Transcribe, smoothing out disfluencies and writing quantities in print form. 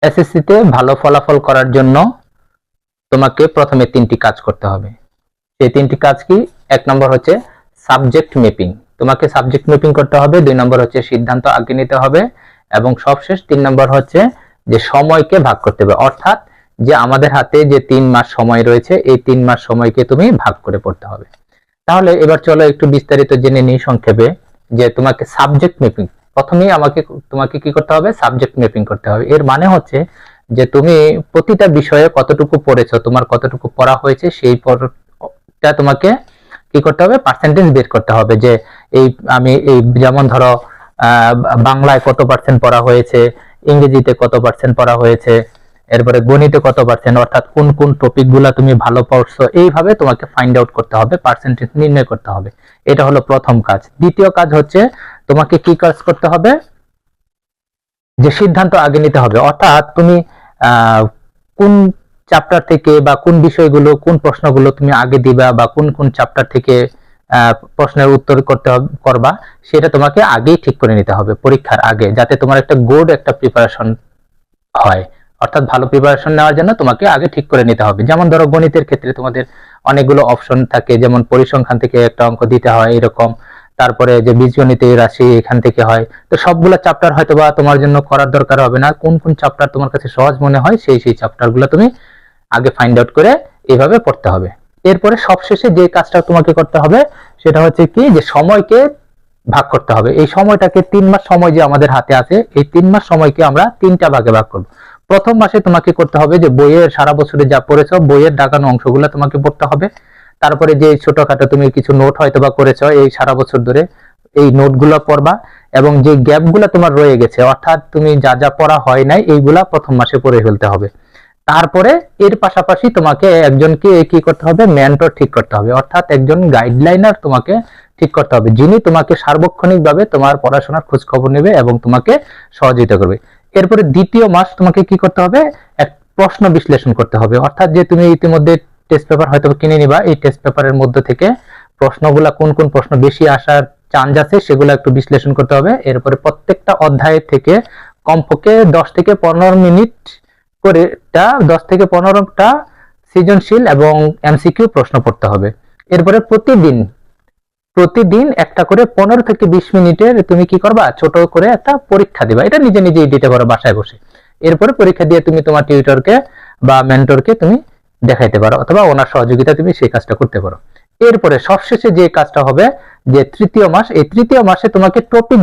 SSC তে ভালো ফলাফল করার জন্য তোমাকে প্রথমে 3টি কাজ করতে হবে। সেই 3টি কাজ কি? 1 নম্বর হচ্ছে সাবজেক্ট ম্যাপিং, তোমাকে সাবজেক্ট ম্যাপিং করতে হবে। 2 নম্বর হচ্ছে সিদ্ধান্ত আগে নিতে হবে, এবং সবশেষ 3 নম্বর হচ্ছে যে সময়কে ভাগ করতে হবে। অর্থাৎ যে আমাদের হাতে যে 3 মাস সময় রয়েছে, এই 3 মাস সময়কে তুমি ভাগ করে পড়তে হবে। তাহলে এবার চলো একটু বিস্তারিত জেনে নিই সংক্ষেপে যে তোমাকে সাবজেক্ট ম্যাপিং, প্রথমেই তোমাকে কি করতে হবে? সাবজেক্ট ম্যাপিং করতে হবে। এর মানে হচ্ছে যে তুমি প্রতিটা বিষয়ে কতটুকু পড়েছো, তোমার কতটুকু পড়া হয়েছে, সেই পড়টা তোমাকে কি করতে হবে? পার্সেন্টেজ বের করতে হবে। যে এই যেমন ধরো বাংলায় কত পার্সেন্ট পড়া হয়েছে, ইংরেজিতে কত পার্সেন্ট পড়া হয়েছে, এরপরে গণিতে কত পার্সেন্ট, অর্থাৎ কোন কোন টপিক গুলা তুমি ভালো পড়ছো, এইভাবে তোমাকে ফাইন্ড আউট করতে হবে, পার্সেন্টেজ নির্ণয় করতে হবে। এটা হলো প্রথম কাজ। দ্বিতীয় কাজ হচ্ছে তোমাকে কি কাজ করতে হবে? যে সিদ্ধান্ত আগে নিতে হবে। অর্থাৎ তুমি কোন চ্যাপ্টার থেকে বা কোন বিষয়গুলো, কোন প্রশ্নগুলো তুমি আগে দিবা, বা কোন কোন চ্যাপ্টার থেকে প্রশ্নের উত্তর করবা, সেটা তোমাকে আগেই ঠিক করে নিতে হবে পরীক্ষার আগে, যাতে তোমার একটা গুড একটা প্রিপারেশন হয়। অর্থাৎ ভালো প্রিপারেশন নেওয়ার জন্য তোমাকে আগে ঠিক করে নিতে হবে। যেমন ধরো গণিতের ক্ষেত্রে তোমাদের অনেকগুলো অপশন থাকে, যেমন পরিসংখ্যান থেকে একটা অঙ্ক দিতে হয় এরকম, তারপরে যে বীজগণিতের রাশি এখান থেকে হয়। তো সবগুলো চ্যাপ্টার হয়তো বা তোমার জন্য করার দরকার হবে না, কোন কোন চ্যাপ্টার তোমার কাছে সহজ মনে হয় সেই চ্যাপ্টার গুলো তুমি আগে ফাইন্ড আউট করে এইভাবে পড়তে হবে। এরপরে সবশেষে যে কাজটা তোমাকে করতে হবে সেটা হচ্ছে কি, যে সময়কে ভাগ করতে হবে। এই সময়টাকে 3 মাস সময় যে আমাদের হাতে আছে, এই 3 মাস সময়কে আমরা 3টা ভাগে ভাগ করব। প্রথম মাসে তোমাকে করতে হবে যে বইয়ের সারা বছরে যা পড়েছো, বইয়ের দাগানো অংশগুলো তোমাকে পড়তে হবে। তারপরে যে ছোটখাটো তুমি কিছু নোট হয়তো বা করেছো এই সারা বছর ধরে, এই নোটগুলো পড়বা, এবং যে গ্যাপগুলো তোমার রয়ে গেছে, অর্থাৎ তুমি যা যা পড়া হয় নাই, এইগুলা প্রথম মাসে পড়ে ফেলতে হবে। তারপরে এর পাশাপাশি তোমাকে একজনকে কি করতে হবে? মেন্টর ঠিক করতে হবে, অর্থাৎ একজন গাইডলাইনার তোমাকে ঠিক করতে হবে, যিনি তোমাকে সার্বক্ষণিকভাবে তোমার পড়াশোনার খোঁজ খবর নেবে এবং তোমাকে সহযোগিতা করবে। এরপরে দ্বিতীয় মাস তোমাকে কি করতে হবে? এক প্রশ্ন বিশ্লেষণ করতে হবে। অর্থাৎ যে তুমি ইতিমধ্যে টেস্ট পেপার হয়তো কিনে নিবা, এই টেস্ট পেপারের মধ্যে থেকে প্রশ্নগুলা কোন কোন প্রশ্ন বেশি আসার চান্স আছে সেগুলো একটু বিশ্লেষণ করতে হবে। এরপরে প্রত্যেকটা অধ্যায় থেকে কমপক্ষে 10 থেকে 15 মিনিট করে 10 থেকে 15টা সৃজনশীল এবং এমসিকিউ প্রশ্ন পড়তে হবে। এরপরে প্রতিদিন একটা করে 15 থেকে 20 মিনিটের তুমি কি করবা? ছোট করে একটা পরীক্ষা দিবা। এটা নিজে নিজেই দিতে পারো বাসায় বসে। এরপরে পরীক্ষা দিয়ে তুমি তোমার টিউটরকে বা মেন্টরকে তুমি দেখাইতে পারো, অথবা ওনার সহযোগিতা তুমি সেই কাজটা করতে পারো। এরপরে সবশেষে যে কাজটা হবে, যে তৃতীয় মাস, এই তৃতীয় মাসে তোমাকে টপিক